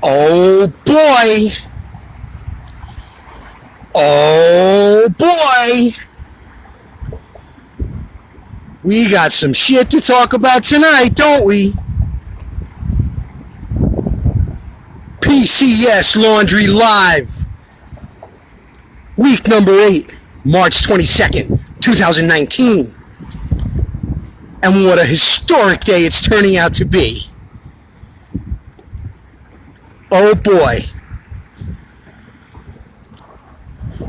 Oh boy. Oh boy. We got some shit to talk about tonight, don't we? PCS Laundry Live. Week number 8, March 22nd, 2019. And what a historic day it's turning out to be. Oh boy.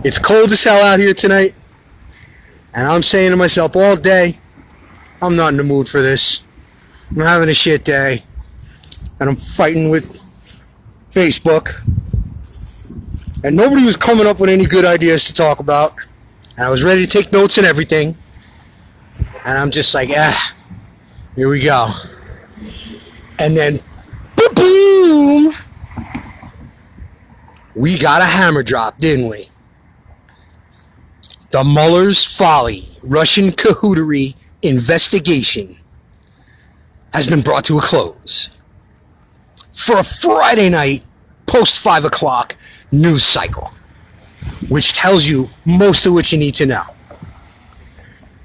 It's cold as hell out here tonight. And I'm saying to myself all day, I'm not in the mood for this. I'm having a shit day. And I'm fighting with Facebook. And nobody was coming up with any good ideas to talk about. And I was ready to take notes and everything. And I'm just like, here we go. And then, boom! We got a hammer drop, didn't we? The Mueller's folly, Russian cahootery investigation has been brought to a close for a Friday night post 5 o'clock news cycle, which tells you most of what you need to know.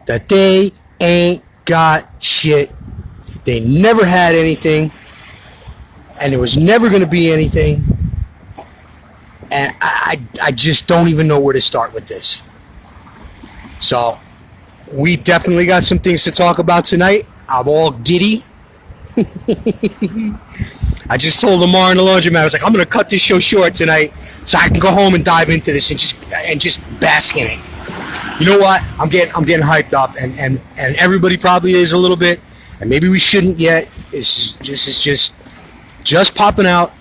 That they ain't got shit. They never had anything, and there was never going to be anything. And I just don't even know where to start with this. So, we definitely got some things to talk about tonight. I'm all giddy. I just told Lamar in the laundromat, I was like, I'm going to cut this show short tonight so I can go home and dive into this and just bask in it. You know what? I'm getting hyped up, and everybody probably is a little bit, and maybe we shouldn't yet. This is just popping out.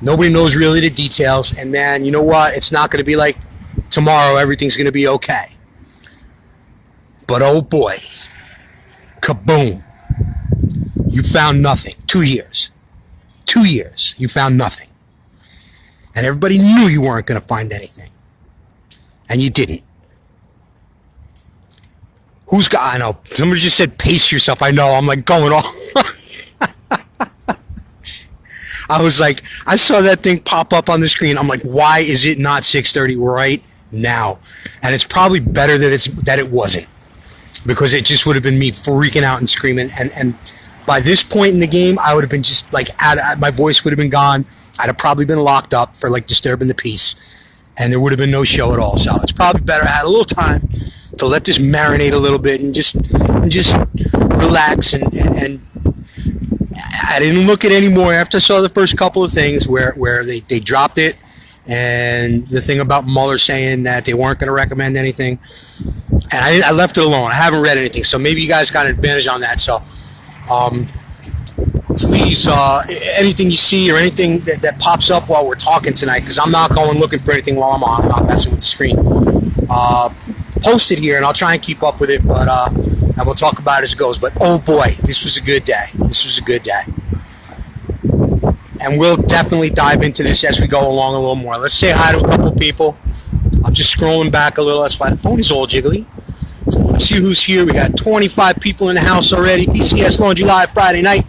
Nobody knows really the details, and man, you know what? It's not going to be like tomorrow. Everything's going to be okay. But oh boy, kaboom! You found nothing. 2 years. 2 years. You found nothing, and everybody knew you weren't going to find anything, and you didn't. I know. Somebody just said pace yourself. I know. I'm like going off. I was like, I saw that thing pop up on the screen. I'm like, why is it not 6:30 right now? And it's probably better that it wasn't, because it just would have been me freaking out and screaming. And by this point in the game, I would have been just like, my voice would have been gone. I'd have probably been locked up for like disturbing the peace, and there would have been no show at all. So it's probably better I had a little time to let this marinate a little bit and just relax and I didn't look at any more after I saw the first couple of things where they dropped it, and the thing about Mueller saying that they weren't going to recommend anything, and I left it alone. I haven't read anything, so maybe you guys got an advantage on that. So please, anything you see or anything that pops up while we're talking tonight, because I'm not going looking for anything while I'm on. I'm not messing with the screen. Post it here, and I'll try and keep up with it, but and we'll talk about it as it goes. But oh boy, this was a good day. This was a good day. And we'll definitely dive into this as we go along a little more. Let's say hi to a couple people. I'm just scrolling back a little. That's why the phone is all jiggly. So let's see who's here. We got 25 people in the house already. PCS Laundry Live Friday night.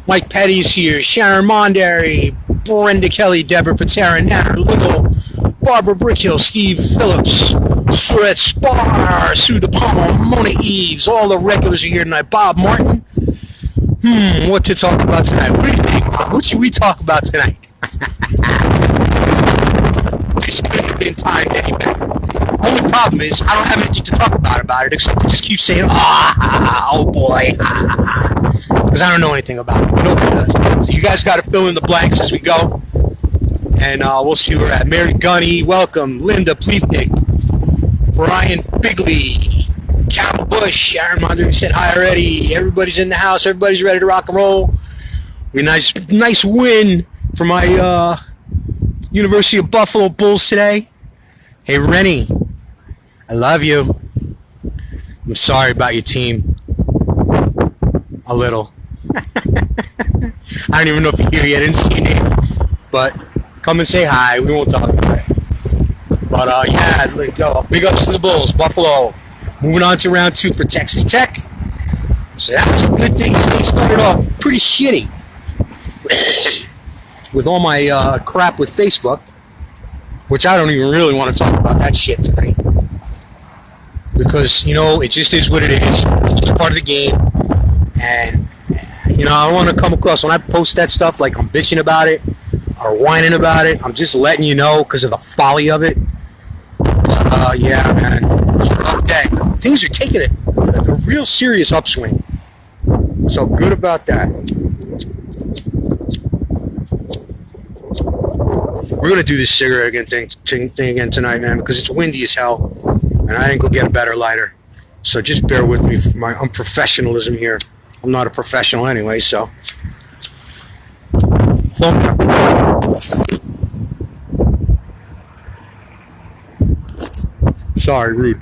Mike Petty's here. Sharon Mondary. Brenda Kelly. Deborah Patera. Nana Little. Barbara Brickhill. Steve Phillips. Surette Spar. Sue DePalma. Mona Eves. All the regulars are here tonight. Bob Martin. What to talk about tonight? What do you think, Bob? What should we talk about tonight? This couldn't have been timed any better. Only problem is I don't have anything to talk about it except to just keep saying, oh boy, because I don't know anything about it. Nobody does. So you guys got to fill in the blanks as we go, and we'll see where we're at. Mary Gunny, welcome. Linda Pleefnick, Brian Bigley, Cal Bush, Sharon Mother said hi already. Everybody's in the house. Everybody's ready to rock and roll. We nice win for my University of Buffalo Bulls today. Hey Rennie, I love you. I'm sorry about your team. A little. I don't even know if you're here yet. I didn't see your name, but come and say hi. We won't talk about it. But yeah, big ups to the Bulls, Buffalo. Moving on to round 2 for Texas Tech. So that was a good thing. They started off pretty shitty. with all my crap with Facebook, which I don't even really want to talk about that shit tonight. Because, you know, it just is what it is. It's just part of the game. And, you know, I don't want to come across, when I post that stuff, like I'm bitching about it or whining about it. I'm just letting you know because of the folly of it. But, yeah, man. It's a rough day. Things are taking a real serious upswing. So good about that. We're going to do this cigarette thing again tonight, man, because it's windy as hell. And I didn't go get a better lighter. So just bear with me for my unprofessionalism here. I'm not a professional anyway, so. Sorry, rude.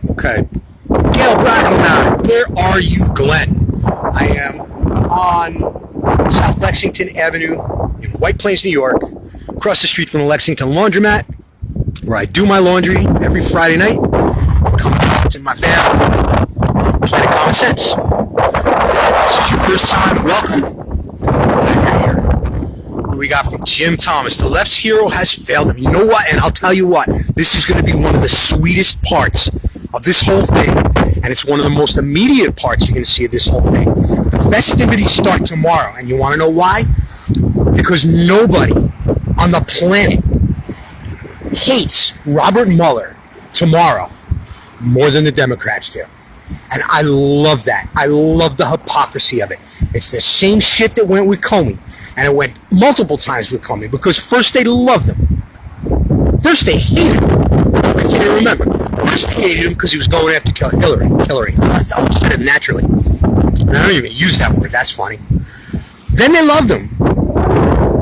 Okay. Gail Brackle now. Where are you, Glenn? I am on South Lexington Avenue in White Plains, New York, across the street from the Lexington Laundromat, where I do my laundry every Friday night. I come out in my van, Planet Common Sense. If this is your first time, welcome. Glad you're here. What we got from Jim Thomas? The left's hero has failed him. You know what? And I'll tell you what. This is going to be one of the sweetest parts of this whole thing, and it's one of the most immediate parts you're going to see of this whole thing. The festivities start tomorrow, and you want to know why? Because nobody on the planet hates Robert Mueller tomorrow more than the Democrats do. And I love that. I love the hypocrisy of it. It's the same shit that went with Comey, and it went multiple times with Comey, because first they loved him. First they hated him. I can't even remember. First they hated him because he was going after Hillary. I said it naturally. And I don't even use that word. That's funny. Then they loved him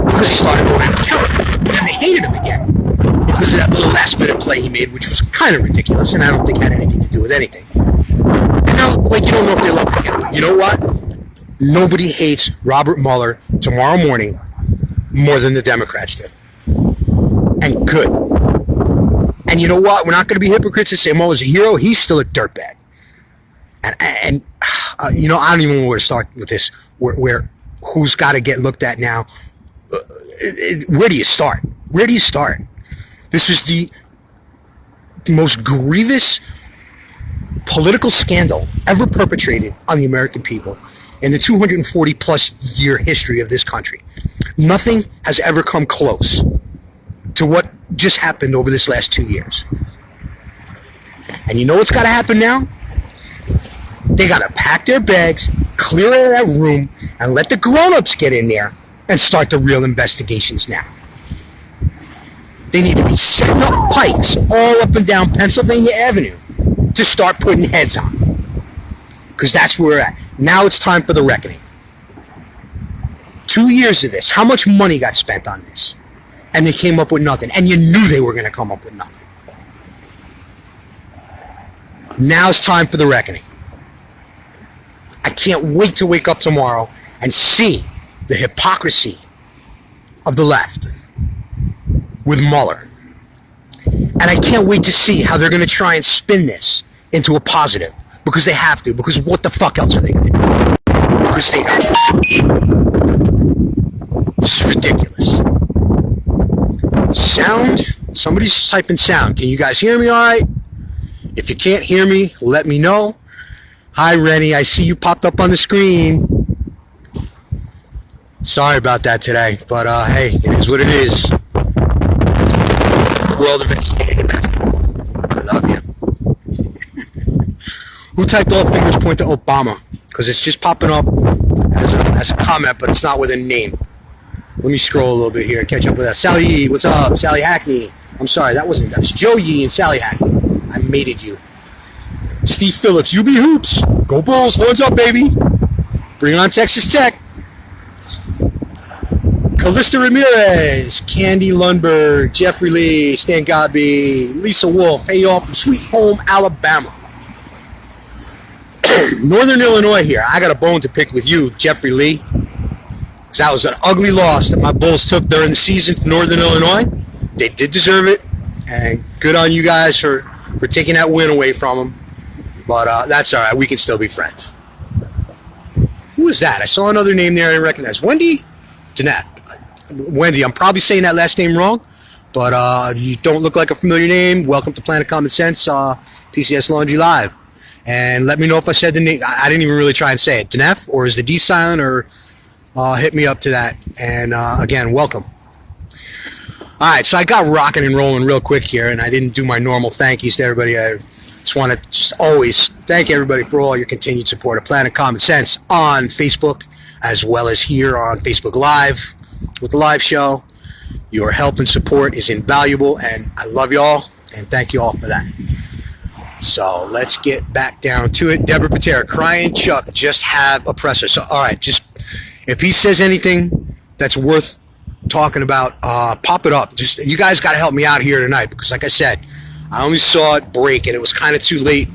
because he started going after Trump. Then they hated him again because of that little last-minute play he made, which was kind of ridiculous, and I don't think had anything to do with anything. And now, like, you don't know if they love him again. You know what? Nobody hates Robert Mueller tomorrow morning more than the Democrats do. And good. And you know what? We're not going to be hypocrites and say Mueller's a hero. He's still a dirtbag. And you know, I don't even know where to start with this. Where who's got to get looked at now? Where do you start? Where do you start? This was the most grievous political scandal ever perpetrated on the American people in the 240 plus year history of this country. Nothing has ever come close to what just happened over this last 2 years. And you know what's got to happen now? They got to pack their bags, clear out of that room, and let the grown-ups get in there and start the real investigations now. They need to be setting up pikes all up and down Pennsylvania Avenue to start putting heads on. Because that's where we're at. Now it's time for the reckoning. 2 years of this. How much money got spent on this? And they came up with nothing. And you knew they were going to come up with nothing. Now it's time for the reckoning. I can't wait to wake up tomorrow and see the hypocrisy of the left with Mueller. And I can't wait to see how they're going to try and spin this into a positive. Because they have to. Because what the fuck else are they going to do? Because they have to. This is ridiculous. Sound? Somebody's typing sound. Can you guys hear me all right? If you can't hear me, let me know. Hi, Rennie. I see you popped up on the screen. Sorry about that today. But, hey, it is what it is. World of it. I love you. Who typed all fingers point to Obama? Because it's just popping up as a comment, but it's not with a name. Let me scroll a little bit here and catch up with that. Sally Yee, what's up? Sally Hackney. I'm sorry, that was Joe Yee and Sally Hackney. I mated you. Steve Phillips, UB Hoops. Go Bulls, horns up, baby. Bring on Texas Tech. Callista Ramirez, Candy Lundberg, Jeffrey Lee, Stan Godby, Lisa Wolf, hey y'all from Sweet Home, Alabama. Northern Illinois here. I got a bone to pick with you, Jeffrey Lee. Because that was an ugly loss that my Bulls took during the season to Northern Illinois. They did deserve it. And good on you guys for taking that win away from them. But that's all right. We can still be friends. Who was that? I saw another name there I didn't recognize. Wendy? Jeanette. Wendy, I'm probably saying that last name wrong, but you don't look like a familiar name. Welcome to Planet Common Sense, PCS Laundry Live. And let me know if I said the name. I didn't even really try and say it. Jeanette, or is the D silent, or hit me up to that. And again, welcome. All right, so I got rocking and rolling real quick here, and I didn't do my normal thank yous to everybody. I just want to always thank everybody for all your continued support of Planet Common Sense on Facebook, as well as here on Facebook Live with the live show. Your help and support is invaluable, and I love y'all, and thank you all for that. So let's get back down to it. Deborah Patera, crying Chuck, just have a presser. So, all right, just if he says anything that's worth talking about, pop it up. Just you guys got to help me out here tonight, because like I said, I only saw it break, and it was kind of too late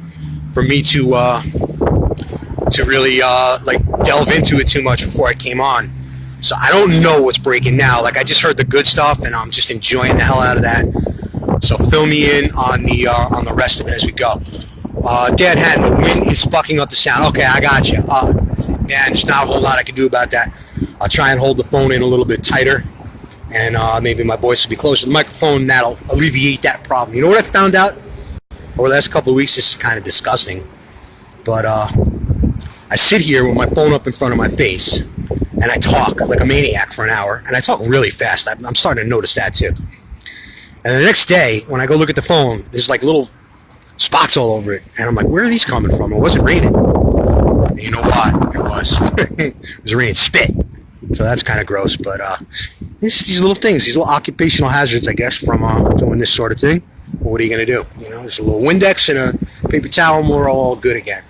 for me to really like delve into it too much before I came on. So I don't know what's breaking now. Like, I just heard the good stuff, and I'm just enjoying the hell out of that. So fill me in on the rest of it as we go. Dan Hatton, the wind is fucking up the sound. Okay, I got you. Man, there's not a whole lot I can do about that. I'll try and hold the phone in a little bit tighter, and maybe my voice will be closer to the microphone. That'll alleviate that problem. You know what I found out over the last couple of weeks? This is kind of disgusting, but I sit here with my phone up in front of my face, and I talk like a maniac for an hour, and I talk really fast. I'm starting to notice that too. And the next day, when I go look at the phone, there's like little spots all over it, and I'm like, where are these coming from? It wasn't raining. And you know what? It was. It was raining spit. So that's kind of gross, but these little things, these little occupational hazards, I guess, from doing this sort of thing. Well, what are you going to do? You know, there's a little Windex and a paper towel, and we're all good again.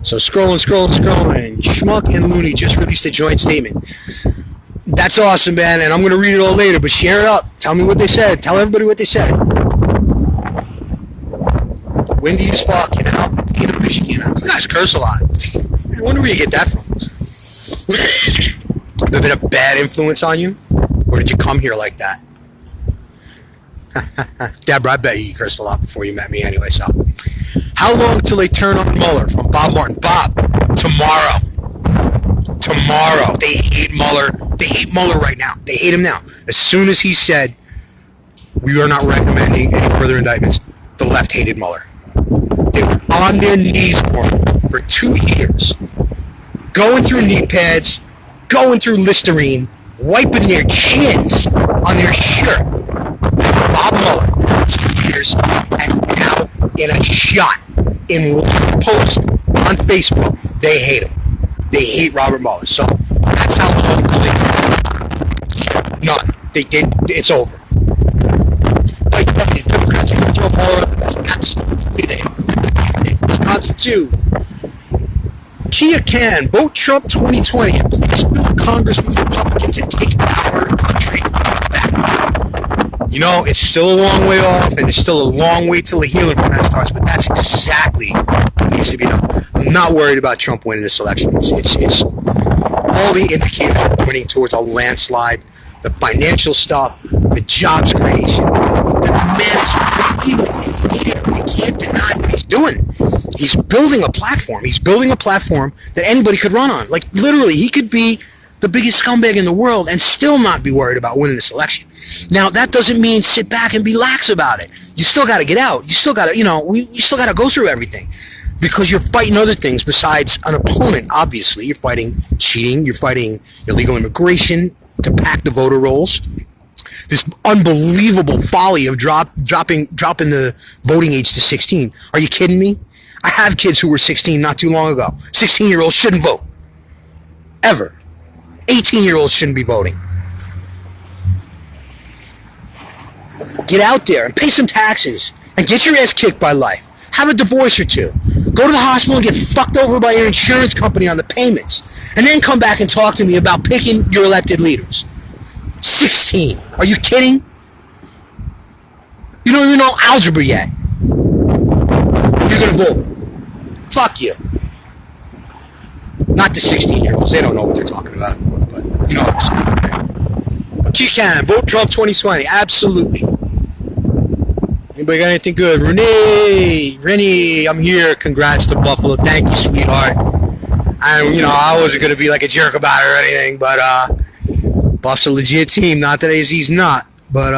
So scrolling, and Schmuck and Looney just released a joint statement. That's awesome, man, and I'm going to read it all later, but share it up. Tell me what they said. Tell everybody what they said. Windy as fuck, you know? Michigan. You guys curse a lot. I wonder where you get that from. Have there been a bad influence on you? Or did you come here like that? Deborah, I bet you cursed a lot before you met me anyway, so. How long till they turn on Mueller? From Bob Martin. Bob, tomorrow. Tomorrow. They hate Mueller. They hate Mueller right now. They hate him now. As soon as he said, we are not recommending any further indictments, the left hated Mueller. They were on their knees for him for 2 years. Going through knee pads, going through Listerine, wiping their chins on their shirt. Bob Mueller, 2 years, and now in a shot, in one post on Facebook, they hate him. They hate Robert Mueller. So that's how long till they none. They did. It's over. Like the Democrats are going to throw Mueller under the bus. Absolutely, they are. Wisconsin too. Kia can vote Trump 2020 and please build Congress with Republicans and take our country back. You know, it's still a long way off, and it's still a long way till the healing from that starts, but that's exactly what needs to be done. I'm not worried about Trump winning this election. It's all the indicators are pointing towards a landslide. The financial stuff, the jobs creation, the man is unbelievable. You can't deny what he's doing. He's building a platform. He's building a platform that anybody could run on. Like, literally, he could be the biggest scumbag in the world and still not be worried about winning this election. Now, that doesn't mean sit back and be lax about it. You still got to get out. You still got to, you still got to go through everything, because you're fighting other things besides an opponent. Obviously, you're fighting cheating. You're fighting illegal immigration to pack the voter rolls. This unbelievable folly of dropping the voting age to 16. Are you kidding me? I have kids who were 16 not too long ago. 16-year-olds shouldn't vote. Ever. 18-year-olds shouldn't be voting. Get out there and pay some taxes and get your ass kicked by life. Have a divorce or two. Go to the hospital and get fucked over by your insurance company on the payments. And then come back and talk to me about picking your elected leaders. 16. Are you kidding? You don't even know algebra yet. You're going to vote. Fuck you. Not the 16-year-olds. They don't know what they're talking about. But you know what I'm saying. But you can. Vote Trump 2020. Absolutely. Anybody got anything good? Renee, I'm here. Congrats to Buffalo. Thank you, sweetheart. And, I wasn't going to be like a jerk about it or anything, but Buff's a legit team. Not that AZ's not, but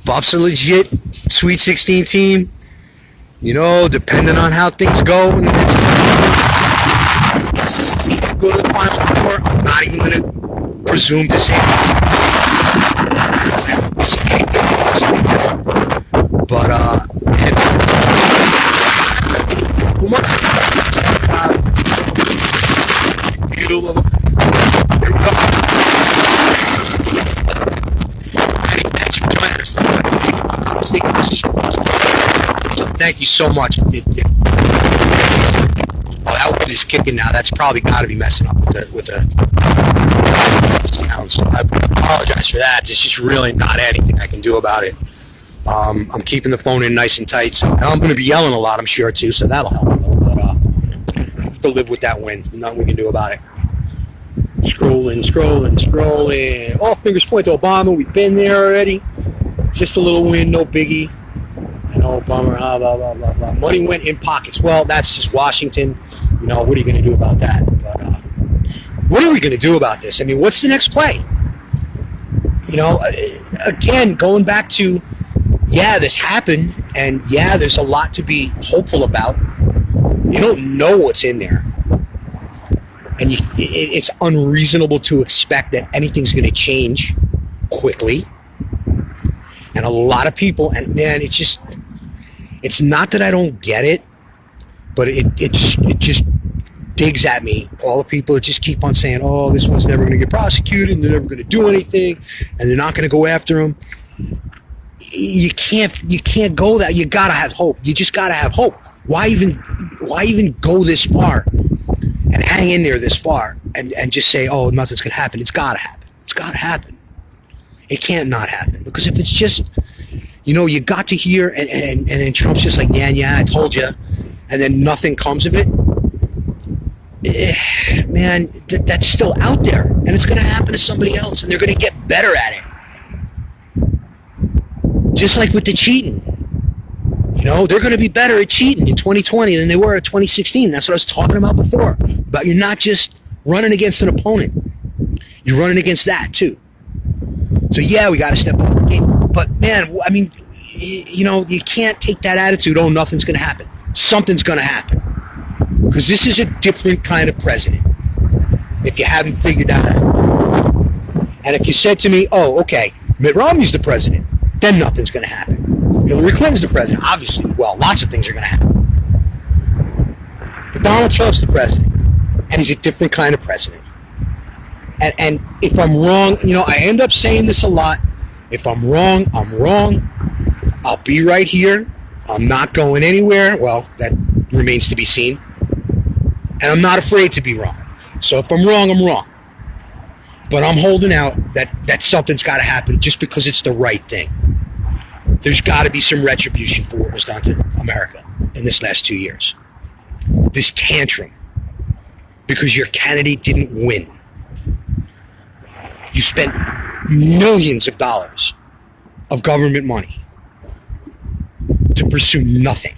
Buff's a legit Sweet 16 team. Depending on how things go in the next go to the Final Four, I'm not even going to presume to say but who wants it? Thank you so much. Oh, that wind is kicking now. That's probably got to be messing up with the sound. So I apologize for that. There's just really not anything I can do about it. I'm keeping the phone in nice and tight, so and I'm going to be yelling a lot, I'm sure, too, so that'll help a little. But I have to live with that wind. Nothing we can do about it. Scrolling. Oh, fingers point to Obama. We've been there already. Just a little wind, no biggie. I know, bummer, blah, blah, blah, blah. Money went in pockets. Well, that's just Washington. What are you going to do about that? But what are we going to do about this? I mean, what's the next play? Again, going back to, yeah, this happened, and yeah, there's a lot to be hopeful about. You don't know what's in there. And it's unreasonable to expect that anything's going to change quickly. And a lot of people, and man, it's not that I don't get it, but it just digs at me. All the people that just keep on saying, oh, this one's never going to get prosecuted, and they're never going to do anything, and they're not going to go after him. You can't go that. You got to have hope. You just got to have hope. Why even go this far and hang in there this far and just say, oh, nothing's going to happen? It's got to happen. It's got to happen. It can't not happen, because if it's just, you got to hear and then Trump's just like, yeah, I told you, and then nothing comes of it, man, that's still out there, and it's going to happen to somebody else, and they're going to get better at it. Just like with the cheating. They're going to be better at cheating in 2020 than they were at 2016. That's what I was talking about before. But you're not just running against an opponent. You're running against that, too. So, yeah, we got to step up our game. But, man, I mean, you can't take that attitude, oh, nothing's going to happen. Something's going to happen. Because this is a different kind of president, if you haven't figured that out. And if you said to me, oh, okay, Mitt Romney's the president, then nothing's going to happen. Hillary Clinton's the president, obviously. Well, lots of things are going to happen. But Donald Trump's the president, and he's a different kind of president. And if I'm wrong, I end up saying this a lot. If I'm wrong, I'm wrong. I'll be right here. I'm not going anywhere. Well, that remains to be seen. And I'm not afraid to be wrong. So if I'm wrong, I'm wrong. But I'm holding out that something's got to happen just because it's the right thing. There's got to be some retribution for what was done to America in this last 2 years. This tantrum because your candidate didn't win. You spent millions of dollars of government money to pursue nothing.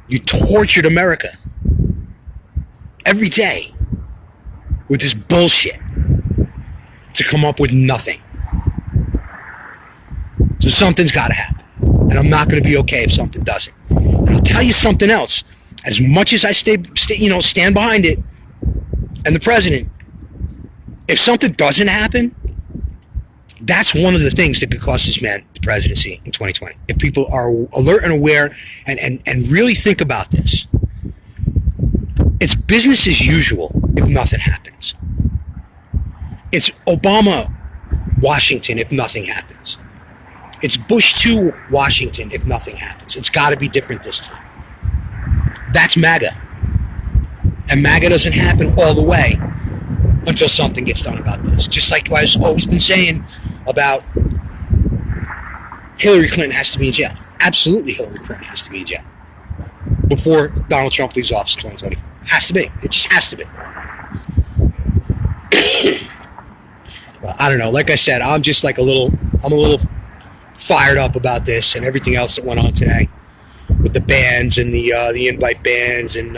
You tortured America every day with this bullshit to come up with nothing. So something's got to happen. And I'm not going to be okay if something doesn't. And I'll tell you something else. As much as I stand behind it and the president, if something doesn't happen, that's one of the things that could cost this man the presidency in 2020. If people are alert and aware and really think about this, it's business as usual if nothing happens. It's Obama, Washington if nothing happens. It's Bush 2 Washington if nothing happens. It's got to be different this time. That's MAGA. And MAGA doesn't happen all the way until something gets done about this. Just like I've always been saying about Hillary Clinton has to be in jail. Absolutely Hillary Clinton has to be in jail before Donald Trump leaves office in 2024. Has to be. It just has to be. Well, I don't know. Like I said, I'm a little fired up about this and everything else that went on today with the bans and the invite bans and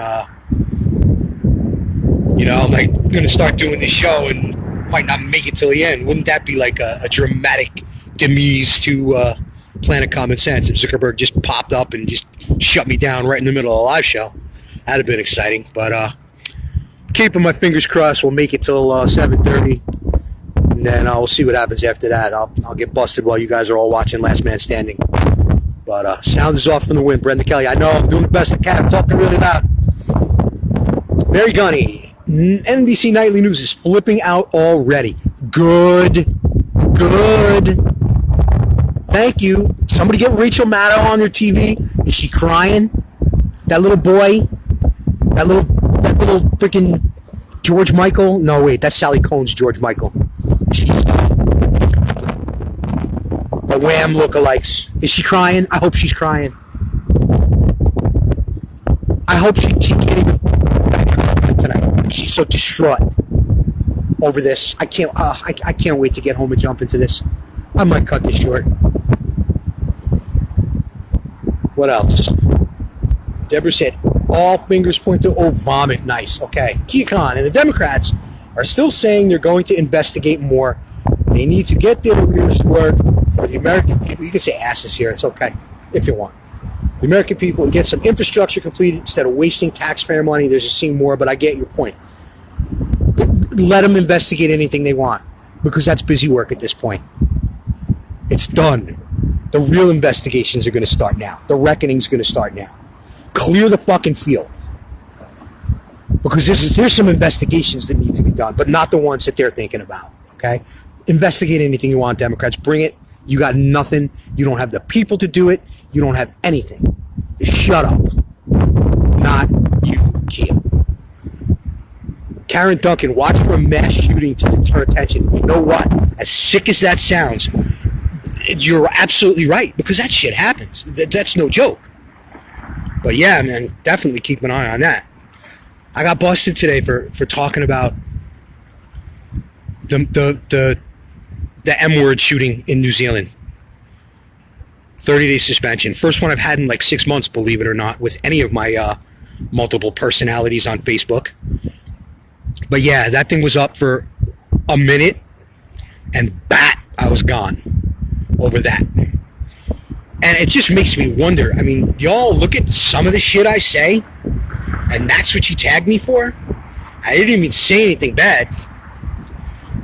You know, I'm like going to start doing this show and might not make it till the end. Wouldn't that be like a dramatic demise to Planet Common Sense if Zuckerberg just popped up and just shut me down right in the middle of a live show? That'd have been exciting. But keeping my fingers crossed, we'll make it till 7:30. And then we'll see what happens after that. I'll get busted while you guys are all watching Last Man Standing. But sound is off from the wind, Brenda Kelly. I know I'm doing the best I can. I'm talking really loud. Mary Gunny, NBC Nightly News is flipping out already. Good. Thank you. Somebody get Rachel Maddow on their TV. Is she crying? That little boy? That little freaking George Michael? No, wait, that's Sally Cohn's George Michael. She's the Wham lookalikes. Is she crying? I hope she's crying. I hope she can't even tonight. She's so distraught over this. I can't wait to get home and jump into this. I might cut this short. What else? Deborah said, all fingers point to, oh, vomit. Nice. Okay. Kia Khan and the Democrats are still saying they're going to investigate more. They need to get their rears to work for the American people. You can say asses here. It's okay if you want. The American people, and get some infrastructure completed instead of wasting taxpayer money. There's just seeing more, but I get your point. Let them investigate anything they want because that's busy work at this point. It's done. The real investigations are going to start now. The reckoning's going to start now. Clear the fucking field. Because there's some investigations that need to be done, but not the ones that they're thinking about. Okay? Investigate anything you want, Democrats. Bring it. You got nothing. You don't have the people to do it. You don't have anything. Just shut up. Not you, Kia. Karen Duncan, watch for a mass shooting to deter attention. You know what? As sick as that sounds, you're absolutely right, because that shit happens. That's no joke. But yeah, man, definitely keep an eye on that. I got busted today for talking about the M-word shooting in New Zealand. 30-day suspension. First one I've had in like 6 months, believe it or not, with any of my multiple personalities on Facebook. But yeah, that thing was up for a minute, and I was gone over that. And it just makes me wonder. I mean, y'all look at some of the shit I say, and that's what you tagged me for? I didn't even say anything bad.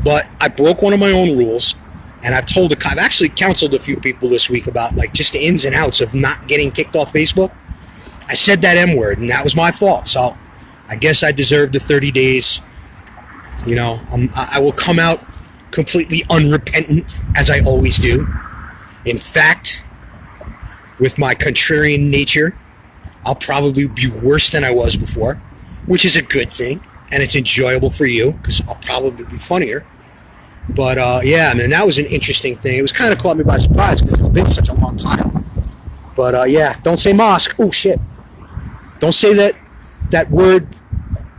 But I broke one of my own rules, and I've actually counseled a few people this week about like just the ins and outs of not getting kicked off Facebook. I said that M word, and that was my fault. So I guess I deserve the 30 days. You know, I will come out completely unrepentant, as I always do. In fact, with my contrarian nature, I'll probably be worse than I was before, which is a good thing, and it's enjoyable for you, because I'll probably be funnier. But, yeah, man, that was an interesting thing. It was kind of caught me by surprise, because it's been such a long time. But, yeah, don't say mosque. Oh, shit. Don't say that word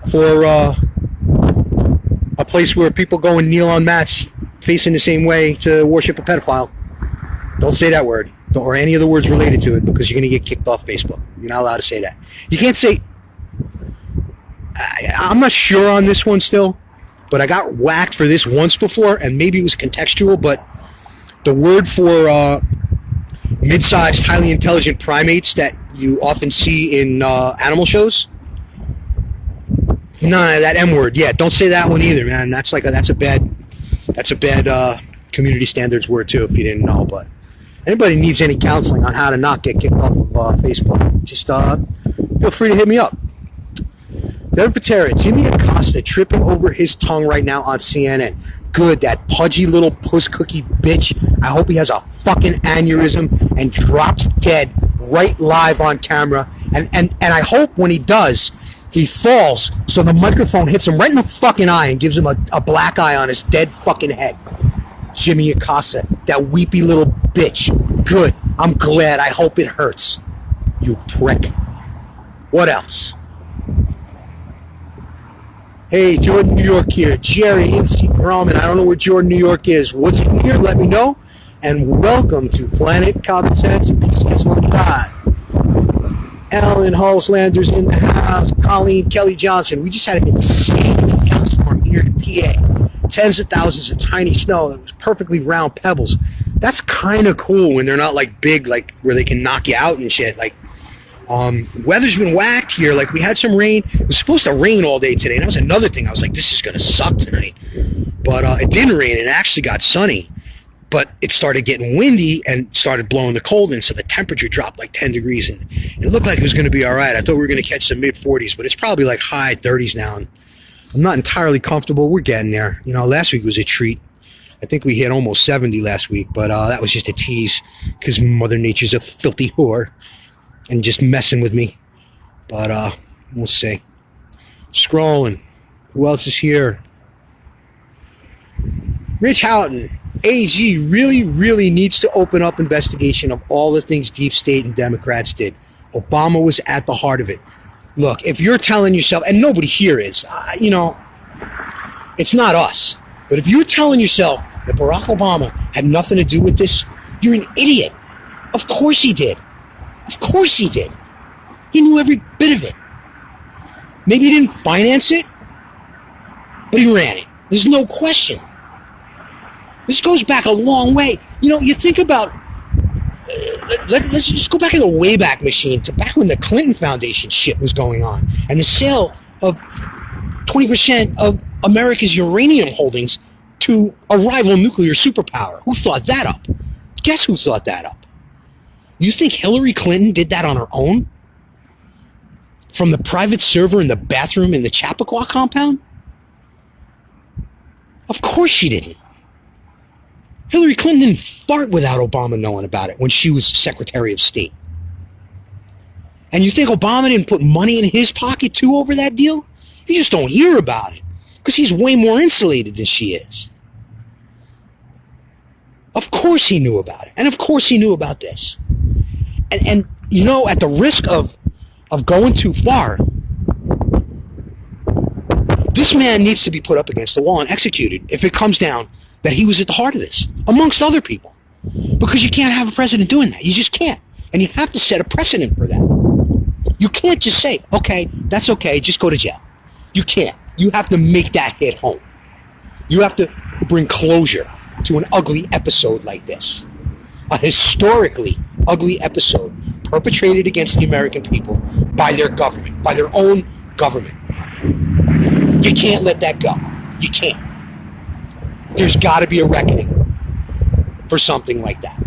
for a place where people go and kneel on mats facing the same way to worship a pedophile. Don't say that word. Or any of the words related to it, because you're going to get kicked off Facebook. You're not allowed to say that. You can't say... I'm not sure on this one still, but I got whacked for this once before, and maybe it was contextual, but the word for mid-sized, highly intelligent primates that you often see in animal shows... No, that M word. Yeah, don't say that one either, man. That's a bad community standards word too, if you didn't know. But anybody needs any counseling on how to not get kicked off of Facebook, just feel free to hit me up. Devin Patera, Jimmy Acosta tripping over his tongue right now on CNN. Good, that pudgy little puss cookie bitch. I hope he has a fucking aneurysm and drops dead right live on camera. And I hope when he does, he falls so the microphone hits him right in the fucking eye and gives him a black eye on his dead fucking head. Jimmy Acosta, that weepy little bitch. Good. I'm glad. I hope it hurts. You prick. What else? Hey, Jordan, New York here. Jerry, NC Grumman. I don't know where Jordan, New York is. What's in here? Let me know. And welcome to Planet Common Sense and PCS Laundry Live. Ellen Holzlander's in the house. Colleen Kelly Johnson. We just had an insane hailstorm here in PA. Tens of thousands of tiny snow. It was perfectly round pebbles. That's kind of cool when they're not like big, like where they can knock you out and shit. Like, weather's been whacked here. Like, we had some rain. It was supposed to rain all day today. And that was another thing. I was like, this is going to suck tonight. But it didn't rain. It actually got sunny. But it started getting windy and started blowing the cold in, so the temperature dropped like 10 degrees. And it looked like it was going to be all right. I thought we were going to catch some mid-40s, but it's probably like high 30s now. And I'm not entirely comfortable. We're getting there. You know, last week was a treat. I think we hit almost 70 last week, but that was just a tease because Mother Nature's a filthy whore and just messing with me. But we'll see. Scrolling. Who else is here? Rich Houghton. AG really needs to open up investigation of all the things deep state and Democrats did. Obama was at the heart of it. Look, if you're telling yourself, and nobody here is, you know, it's not us. But if you're telling yourself that Barack Obama had nothing to do with this, you're an idiot. Of course he did. Of course he did. He knew every bit of it. Maybe he didn't finance it, but he ran it. There's no question. This goes back a long way. You know, you think about, let's just go back in the Wayback Machine to back when the Clinton Foundation shit was going on and the sale of 20% of America's uranium holdings to a rival nuclear superpower. Who thought that up? Guess who thought that up? You think Hillary Clinton did that on her own? From the private server in the bathroom in the Chappaqua compound? Of course she didn't. Hillary Clinton didn't fart without Obama knowing about it when she was Secretary of State. And you think Obama didn't put money in his pocket too over that deal? You just don't hear about it because he's way more insulated than she is. Of course he knew about it. And of course he knew about this. And you know, at the risk of going too far, this man needs to be put up against the wall and executed if it comes down that he was at the heart of this, amongst other people. Because you can't have a president doing that. You just can't. And you have to set a precedent for that. You can't just say, okay, that's okay, just go to jail. You can't. You have to make that hit home. You have to bring closure to an ugly episode like this. A historically ugly episode perpetrated against the American people by their government, by their own government. You can't let that go. You can't. There's got to be a reckoning for something like that.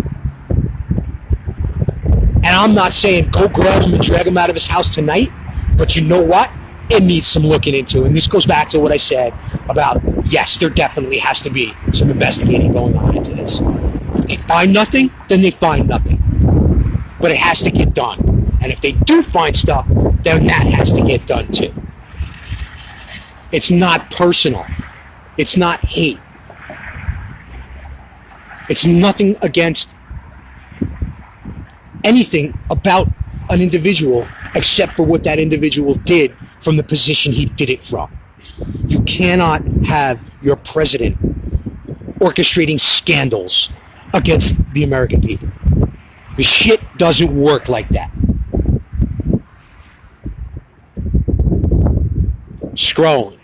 And I'm not saying go grab him and drag him out of his house tonight, but you know what? It needs some looking into. And this goes back to what I said about, yes, there definitely has to be some investigating going on into this. If they find nothing, then they find nothing. But it has to get done. And if they do find stuff, then that has to get done too. It's not personal. It's not hate. It's nothing against anything about an individual except for what that individual did from the position he did it from. You cannot have your president orchestrating scandals against the American people. The shit doesn't work like that. Scrolling.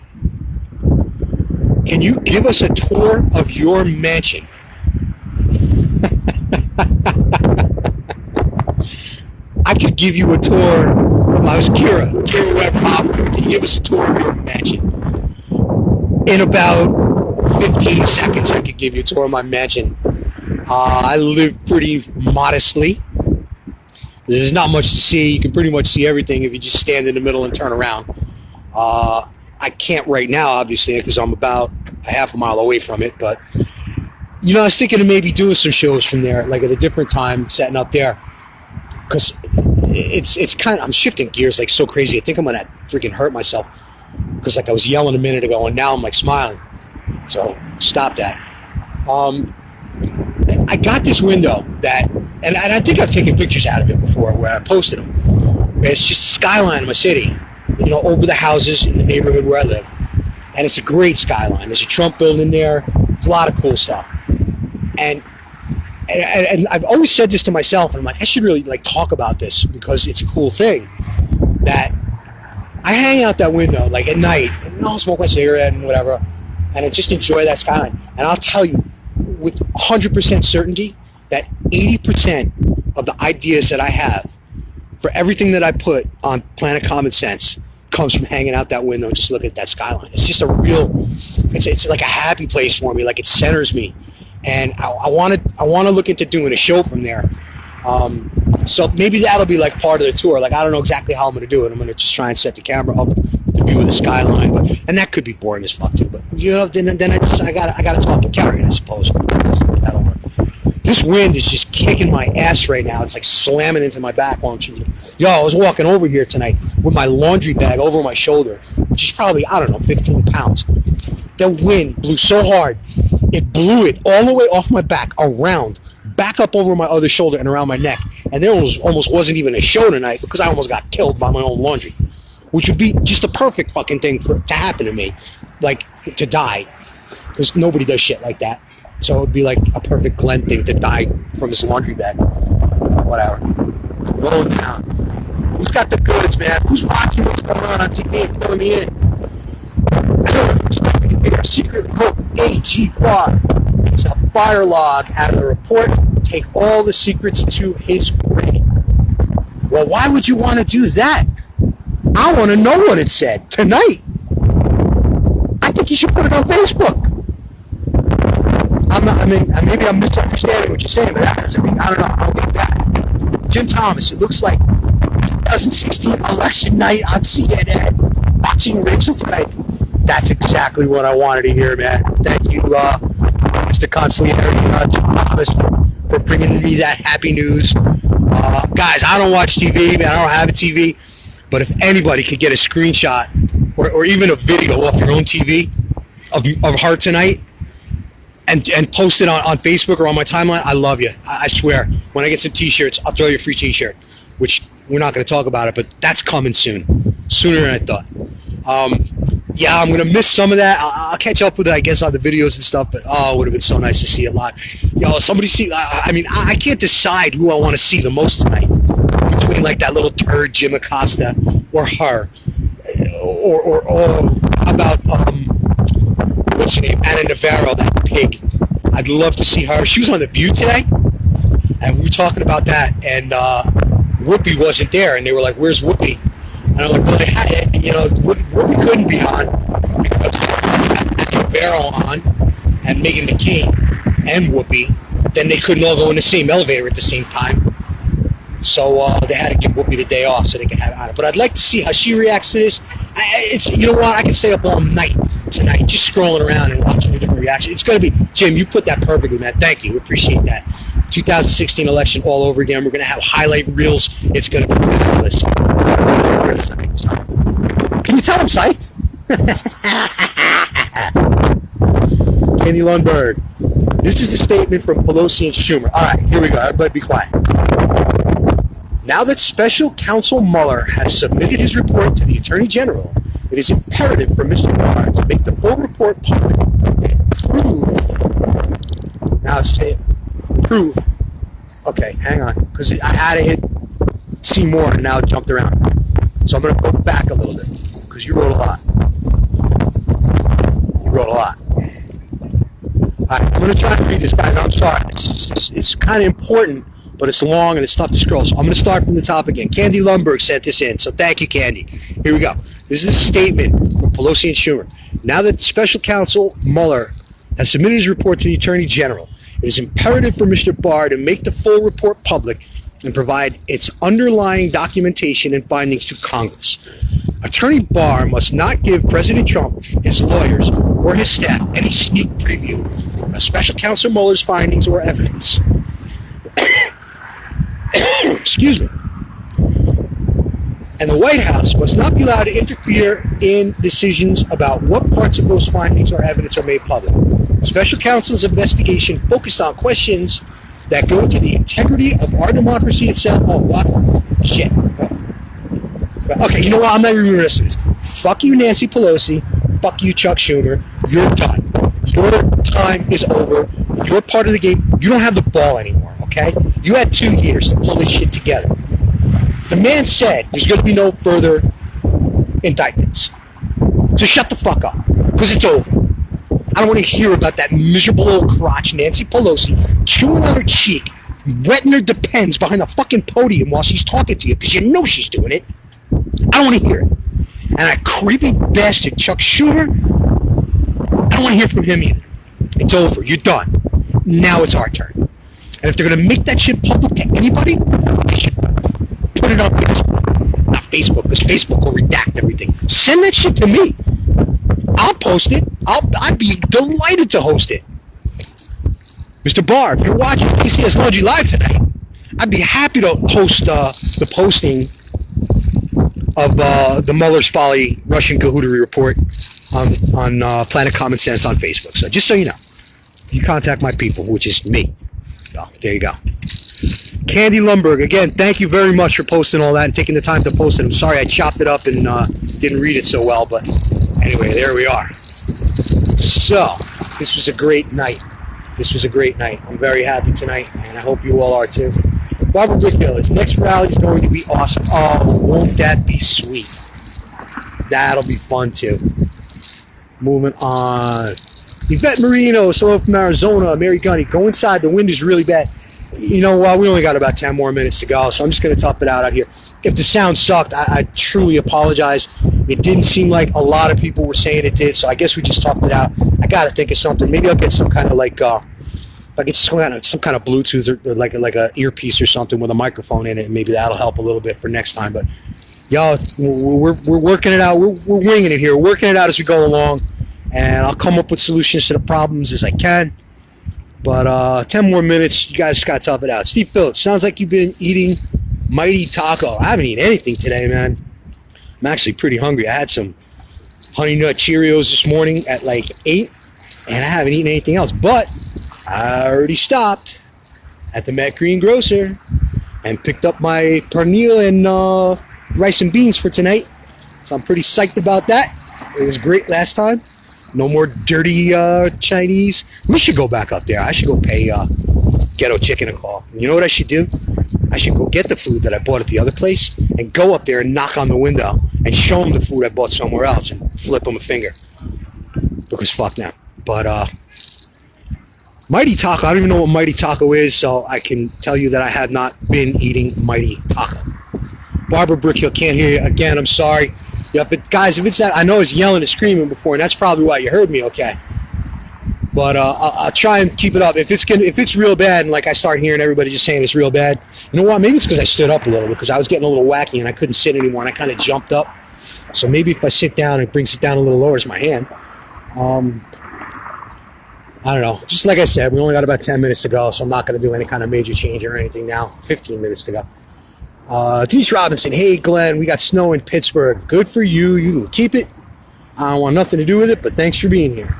Can you give us a tour of your mansion? I could give you a tour. I was Kira Webb Pop. Can you give us a tour of your mansion? In about 15 seconds, I could give you a tour of my mansion. I live pretty modestly. There's not much to see. You can pretty much see everything if you just stand in the middle and turn around. I can't right now, obviously, because I'm about a half a mile away from it. But, you know, I was thinking of maybe doing some shows from there, like at a different time, setting up there. Because it's kind of, I'm shifting gears like so crazy. I think I'm going to freaking hurt myself. Because like I was yelling a minute ago and now I'm like smiling. So stop that. I got this window that, and I think I've taken pictures out of it before where I posted them. It's just the skyline of my city, you know, over the houses in the neighborhood where I live. And it's a great skyline. There's a Trump building there. It's a lot of cool stuff. And and I've always said this to myself, and I'm like, I should really like talk about this because it's a cool thing that I hang out that window like at night and I'll smoke my cigarette and whatever, and I just enjoy that skyline. And I'll tell you with 100% certainty that 80% of the ideas that I have for everything that I put on Planet Common Sense comes from hanging out that window and just looking at that skyline. It's just a real, it's like a happy place for me. Like it centers me, and I want to look into doing a show from there. So maybe that'll be like part of the tour. Like I don't know exactly how I'm going to do it. I'm going to just try and set the camera up with the view of the skyline, and that could be boring as fuck too. But you know, then I got to talk to Carrie, I suppose. That'll work. This wind is just kicking my ass right now. It's like slamming into my back. Yo, I was walking over here tonight with my laundry bag over my shoulder, which is probably, I don't know, 15 pounds. The wind blew so hard, it blew it all the way off my back, around, back up over my other shoulder and around my neck. And there almost wasn't even a show tonight because I almost got killed by my own laundry, which would be just a perfect fucking thing to happen to me, like to die, because nobody does shit like that. So it would be like a perfect Glenn thing to die from his laundry bag. Whatever. Rolling down. Who's got the goods, man? Who's watching what's going on TV and filling me in? Secret Hope AG Bar. It's a fire log out of the report. Take all the secrets to his grave. Well, why would you want to do that? I want to know what it said tonight. I think you should put it on Facebook. Maybe I'm misunderstanding what you're saying, but that doesn't mean, I don't know. I don't get that. Jim Thomas, it looks like 2016 election night on CNN. Watching Rachel tonight. That's exactly what I wanted to hear, man. Thank you, Mr. Consigliere, Jim Thomas, for bringing me that happy news. Guys, I don't watch TV, man. I don't have a TV. But if anybody could get a screenshot or even a video off your own TV of her tonight, and post it on Facebook or on my timeline, I love you. I swear. When I get some T-shirts, I'll throw you a free T-shirt, which we're not going to talk about it, but that's coming soon. Sooner than I thought. Yeah, I'm going to miss some of that. I'll catch up with it, I guess, on the videos and stuff, but it would have been so nice to see a lot. Yo, somebody see, I can't decide who I want to see the most tonight between, like, that little turd, Jim Acosta, or her. Or how about, what's her name? Anna Navarro, that pig. I'd love to see her. She was on The View today, and we were talking about that, and Whoopi wasn't there, and they were like, "Where's Whoopi?" And I'm like, "Well, they had, Whoopi couldn't be on because Anna Navarro on and Meghan McCain and Whoopi. Then they couldn't all go in the same elevator at the same time, so they had to give Whoopi the day off so they could have Anna. But I'd like to see how she reacts to this. It's, you know what? I can stay up all night tonight just scrolling around and watching the different reactions. It's going to be, Jim, you put that perfectly, man. Thank you. We appreciate that. 2016 election all over again. We're going to have highlight reels. It's going to be fabulous. Can you tell I'm psyched? Candy Lundberg. This is a statement from Pelosi and Schumer. All right, here we go. Everybody be quiet. Now that Special Counsel Mueller has submitted his report to the Attorney General, it is imperative for Mr. Barr to make the full report public and prove. Now say it. Prove. Okay, hang on, because I had to hit see more and now it jumped around. So I'm going to go back a little bit because you wrote a lot. You wrote a lot. All right, I'm going to try and read this, guys. I'm sorry. It's kind of important, but it's long and it's tough to scroll. So I'm going to start from the top again. Candy Lundberg sent this in, so thank you, Candy. Here we go. This is a statement from Pelosi and Schumer. Now that Special Counsel Mueller has submitted his report to the Attorney General, it is imperative for Mr. Barr to make the full report public and provide its underlying documentation and findings to Congress. Attorney Barr must not give President Trump, his lawyers, or his staff any sneak preview of Special Counsel Mueller's findings or evidence. Excuse me. And the White House must not be allowed to interfere in decisions about what parts of those findings or evidence are made public. Special Counsel's investigation focused on questions that go to the integrity of our democracy itself. Oh, what? Shit. Okay, you know what? I'm not even rest of this. Fuck you, Nancy Pelosi. Fuck you, Chuck Schumer. You're done. Your time is over. You're part of the game. You don't have the ball anymore, okay? You had 2 years to pull this shit together. The man said there's going to be no further indictments. So shut the fuck up, because it's over. I don't want to hear about that miserable old crotch, Nancy Pelosi, chewing on her cheek, wetting her depends behind the fucking podium while she's talking to you, because you know she's doing it. I don't want to hear it. And that creepy bastard, Chuck Schumer, I don't want to hear from him either. It's over. You're done. Now it's our turn. And if they're going to make that shit public to anybody, they should put it on Facebook. Not Facebook, because Facebook will redact everything. Send that shit to me. I'll post it. I'd be delighted to host it. Mr. Barr, if you're watching PCS Laundry Live tonight, I'd be happy to host the posting of the Mueller's Folly Russian Cahootery report on Planet Common Sense on Facebook. So just so you know, you contact my people, which is me. So there you go. Candy Lumberg, again, thank you very much for posting all that and taking the time to post it. I'm sorry I chopped it up and didn't read it so well, but anyway, there we are. So, this was a great night. This was a great night. I'm very happy tonight, and I hope you all are too. Barbara Brickville's next rally is going to be awesome. Oh, won't that be sweet? That'll be fun too. Moving on. Yvette Marino, so from Arizona, Mary Gunny, go inside. The wind is really bad. You know what? We only got about 10 more minutes to go, so I'm just going to tough it out here. If the sound sucked, I truly apologize. It didn't seem like a lot of people were saying it did, so I guess we just toughed it out. I got to think of something. Maybe I'll get some kind of like, if I get some kind of Bluetooth or like a earpiece or something with a microphone in it, and maybe that'll help a little bit for next time. But y'all, we're working it out. We're winging it here. We're working it out as we go along, and I'll come up with solutions to the problems as I can. But 10 more minutes, you guys just got to tough it out. Steve Phillips, sounds like you've been eating Mighty Taco. I haven't eaten anything today, man. I'm actually pretty hungry. I had some Honey Nut Cheerios this morning at like 8, and I haven't eaten anything else. But I already stopped at the Matt Green Grocer and picked up my pernil and rice and beans for tonight. So I'm pretty psyched about that. It was great last time. No more dirty Chinese. We should go back up there. I should go pay Ghetto Chicken a call. You know what I should do? I should go get the food that I bought at the other place and go up there and knock on the window and show them the food I bought somewhere else and flip them a finger. Because fuck them. But Mighty Taco, I don't even know what Mighty Taco is, so I can tell you that I have not been eating Mighty Taco. Barbara Brickhill, can't hear you. Again, I'm sorry. Yeah, but guys, if it's that, I know I was yelling and screaming before, and that's probably why you heard me okay. But I'll try and keep it up. If it's real bad, and like I start hearing everybody just saying it's real bad, you know what? Maybe it's because I stood up a little bit, because I was getting a little wacky and I couldn't sit anymore, and I kind of jumped up. So maybe if I sit down, it brings it down a little lower as my hand. I don't know. Just like I said, we only got about 10 minutes to go, so I'm not going to do any kind of major change or anything now. 15 minutes to go. Denise Robinson, hey Glenn, we got snow in Pittsburgh. Good for you. You can keep it. I don't want nothing to do with it, but thanks for being here.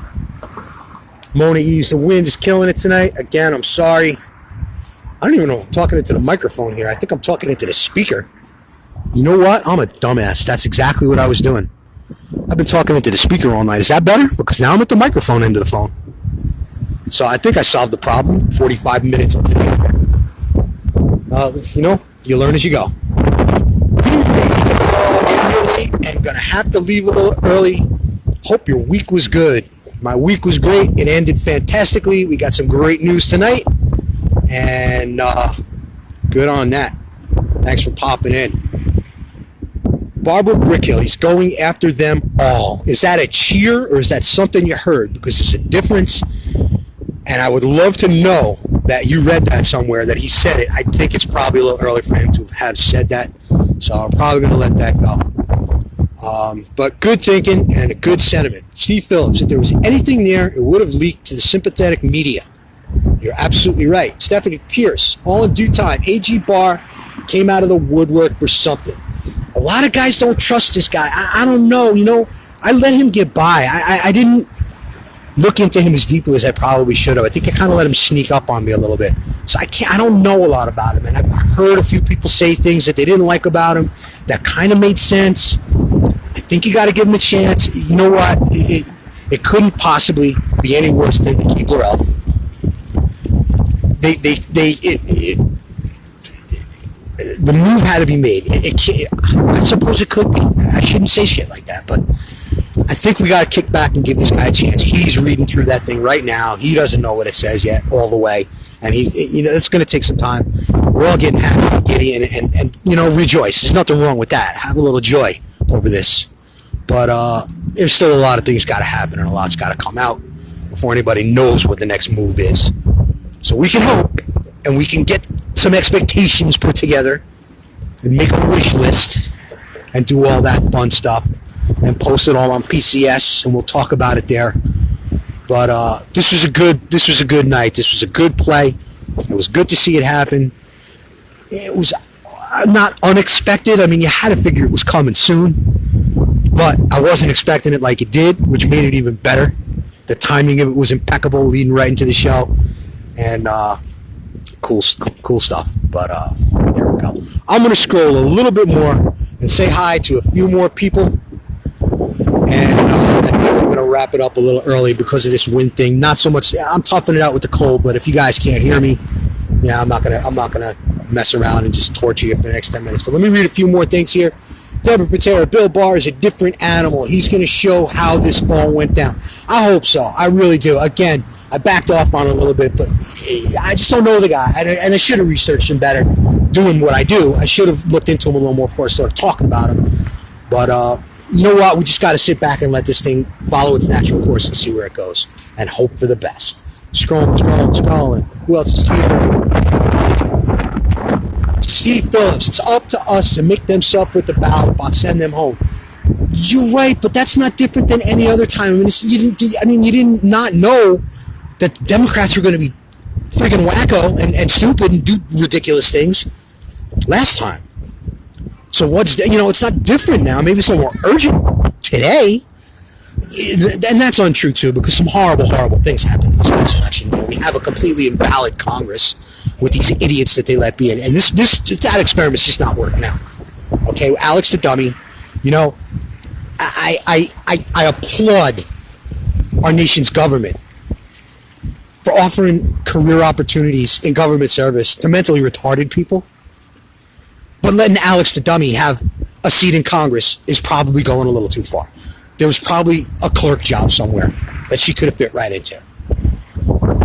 Mona Eves, the wind is killing it tonight. Again, I'm sorry. I don't even know if I'm talking into the microphone here. I think I'm talking into the speaker. You know what? I'm a dumbass. That's exactly what I was doing. I've been talking into the speaker all night. Is that better? Because now I'm at the microphone end of the phone. So I think I solved the problem 45 minutes into the you know, you learn as you go. And gonna have to leave a little early. Hope your week was good. My week was great. It ended fantastically. We got some great news tonight. And good on that. Thanks for popping in. Barbara Brickhill, he's going after them all. Is that a cheer or is that something you heard? Because there's a difference. And I would love to know that you read that somewhere, that he said it. I think it's probably a little early for him to have said that. So I'm probably going to let that go. But good thinking and a good sentiment. Steve Phillips, if there was anything there, it would have leaked to the sympathetic media. You're absolutely right. Stephanie Pierce, all in due time. A.G. Barr came out of the woodwork for something. A lot of guys don't trust this guy. I don't know. You know, I let him get by. I didn't look into him as deeply as I probably should have. I think I kind of let him sneak up on me a little bit. So I don't know a lot about him. And I've heard a few people say things that they didn't like about him that kind of made sense. I think you got to give him a chance. You know what? It couldn't possibly be any worse than Keebler Elf. the move had to be made. I suppose it could be. I shouldn't say shit like that, but I think we got to kick back and give this guy a chance. He's reading through that thing right now. He doesn't know what it says yet all the way, and it's going to take some time. We're all getting happy and giddy, and rejoice. There's nothing wrong with that. Have a little joy over this, but there's still a lot of things got to happen, and a lot's got to come out before anybody knows what the next move is. So we can hope, and we can get some expectations put together, and make a wish list, and do all that fun stuff, and post it all on PCS, and we'll talk about it there. But this was a good night. This was a good play. It was good to see it happen. It was not unexpected. I mean, you had to figure it was coming soon, but I wasn't expecting it like it did, which made it even better. The timing of it was impeccable, leading right into the show, and cool stuff. But there we go. I'm going to scroll a little bit more and say hi to a few more people, and I think I'm going to wrap it up a little early because of this wind thing. Not so much. I'm toughing it out with the cold, but if you guys can't hear me, yeah, I'm not gonna mess around and just torture you for the next 10 minutes. But let me read a few more things here. Deborah Patera, Bill Barr is a different animal. He's going to show how this all went down. I hope so. I really do. Again, I backed off on it a little bit, but I just don't know the guy. And I should have researched him better doing what I do. I should have looked into him a little more before I started talking about him. But you know what? We just got to sit back and let this thing follow its natural course and see where it goes and hope for the best. Scrolling. Who else is here? Steve Phillips. It's up to us to make them suffer with the ballot box, send them home. You're right, but that's not different than any other time. I mean, you didn't not know that Democrats were going to be freaking wacko and stupid and do ridiculous things last time. So it's not different now. Maybe it's a little more urgent today. And that's untrue, too, because some horrible, horrible things happened in this election. We have a completely invalid Congress with these idiots that they let be in. And that experiment's just not working out. Okay, Alex the dummy, I applaud our nation's government for offering career opportunities in government service to mentally retarded people. But letting Alex the dummy have a seat in Congress is probably going a little too far. There was probably a clerk job somewhere that she could have fit right into.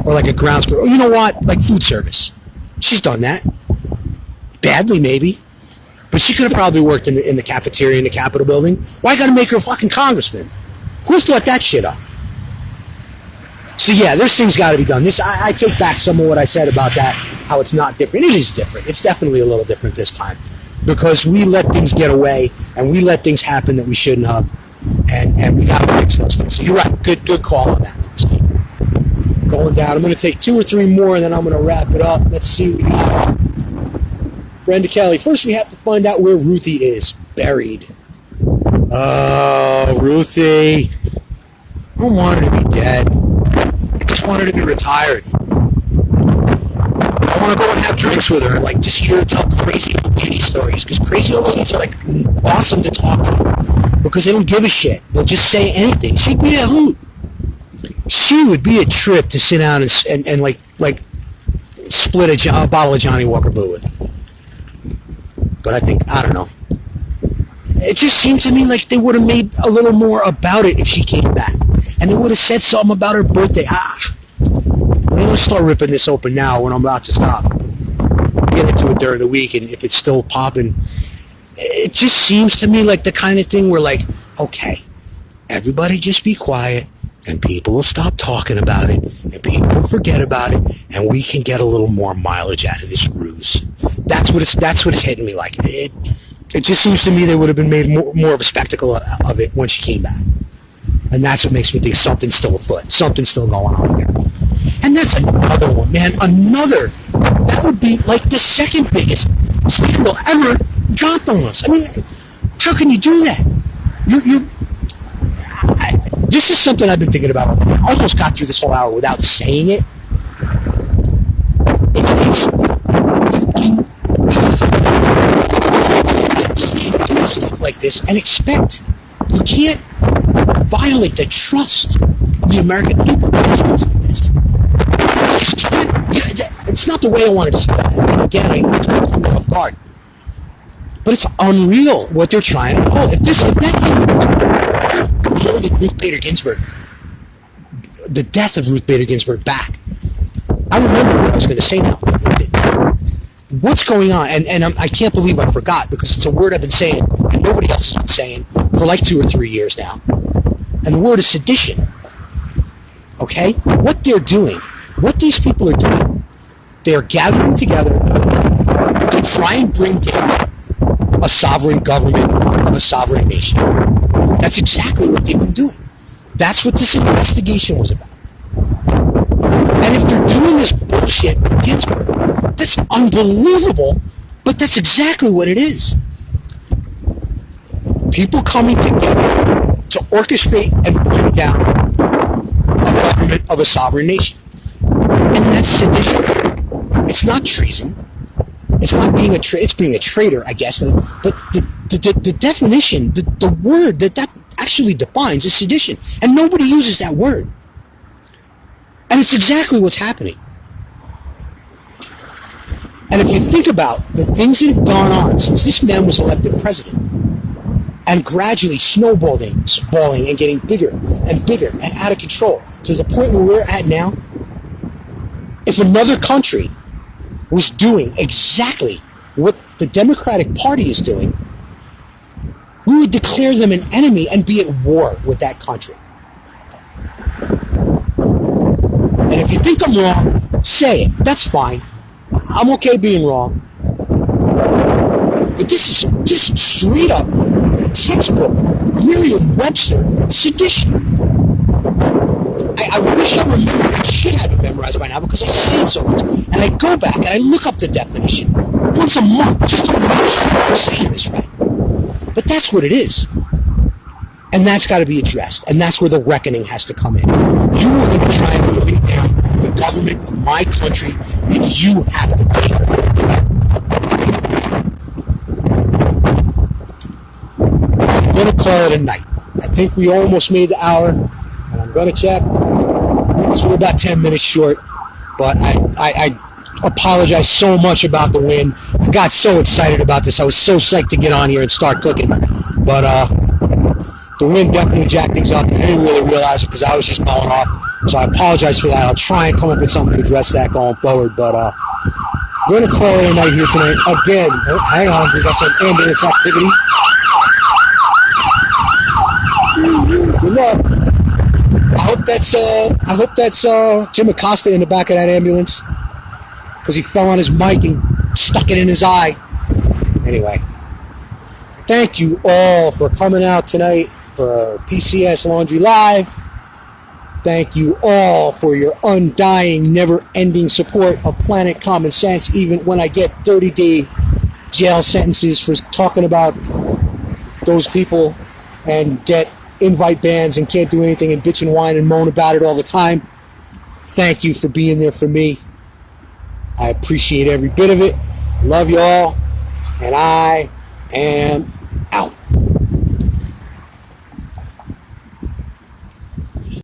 Or like a grounds crew. Or you know what? Like food service. She's done that. Badly, maybe. But she could have probably worked in the cafeteria in the Capitol building. Why gotta make her a fucking congressman? Who thought that shit up? So yeah, there's things gotta be done. I take back some of what I said about that, how it's not different. It is different. It's definitely a little different this time. Because we let things get away and we let things happen that we shouldn't have. And we gotta fix those things. So you're right. Good call on that, Steve. Going down. I'm gonna take 2 or 3 more and then I'm gonna wrap it up. Let's see what we got. Brenda Kelly. First, we have to find out where Ruthie is buried. Oh, Ruthie. I don't want her to be dead. I just want her to be retired. I want to go and have drinks with her and just hear her tell crazy old lady stories. Because crazy old ladies are awesome to talk to. Because they don't give a shit. They'll just say anything. She'd be a hoot. She would be a trip to sit down and split a bottle of Johnny Walker Blue with. But I don't know. It just seemed to me like they would have made a little more about it if she came back. And they would have said something about her birthday. I'm going to start ripping this open now when I'm about to stop. Get into it during the week, and if it's still popping. It just seems to me like the kind of thing where okay, everybody just be quiet, and people will stop talking about it, and people will forget about it, and we can get a little more mileage out of this ruse. That's what it's hitting me like. It just seems to me they would have been made more of a spectacle of it when she came back. And that's what makes me think something's still afoot. Something's still going on here. And that's another one, man. That would be the second biggest scandal ever dropped on us. I mean, how can you do that? This is something I've been thinking about. I almost got through this whole hour without saying it. You can't do stuff like this and expect. You can't violate the trust of the American people with things like this. It's not the way I wanted to say that. Again, I come off guard. But it's unreal what they're trying to pull. If that thing, Ruth Bader Ginsburg, the death of Ruth Bader Ginsburg back, I remember what I was going to say now. What's going on? And I can't believe I forgot, because it's a word I've been saying and nobody else has been saying for like 2 or 3 years now. And the word is sedition. Okay? What they're doing, what these people are doing, they're gathering together to try and bring down a sovereign government of a sovereign nation. That's exactly what they've been doing. That's what this investigation was about. And if they're doing this bullshit with Ginsburg, that's unbelievable, but that's exactly what it is. People coming together to orchestrate and bring down a government of a sovereign nation. And that's sedition. It's not treason. It's not being it's being a traitor, I guess. But the definition, the word that actually defines is sedition. And nobody uses that word. And it's exactly what's happening. And if you think about the things that have gone on since this man was elected president, and gradually snowballing and getting bigger and bigger and out of control to the point where we're at now, if another country was doing exactly what the Democratic Party is doing, we would declare them an enemy and be at war with that country. And if you think I'm wrong, say it. That's fine. I'm okay being wrong. But this is just straight up textbook Merriam-Webster sedition. I wish I remembered. I should have it memorized by now because I say it so much. And I go back and I look up the definition once a month just to make sure I'm saying this right. But that's what it is. And that's got to be addressed. And that's where the reckoning has to come in. You are going to try and bring down the government of my country, and you have to pay for that. I'm going to call it a night. I think we almost made the hour, and I'm going to check. So we're about 10 minutes short, but I apologize so much about the win. I got so excited about this. I was so psyched to get on here and start cooking, but the wind definitely jacked things up, and I didn't really realize it because I was just going off. So I apologize for that. I'll try and come up with something to address that going forward, but we're going to call it a night here tonight. Again, hang on, we got some ambulance activity. Good luck. I hope that's Jim Acosta in the back of that ambulance, because he fell on his mic and stuck it in his eye. Anyway, thank you all for coming out tonight for PCS Laundry Live. Thank you all for your undying, never-ending support of Planet Common Sense, even when I get 30-day jail sentences for talking about those people and get invite bans and can't do anything and bitch and whine and moan about it all the time. Thank you for being there for me. I appreciate every bit of it. Love you all. And I am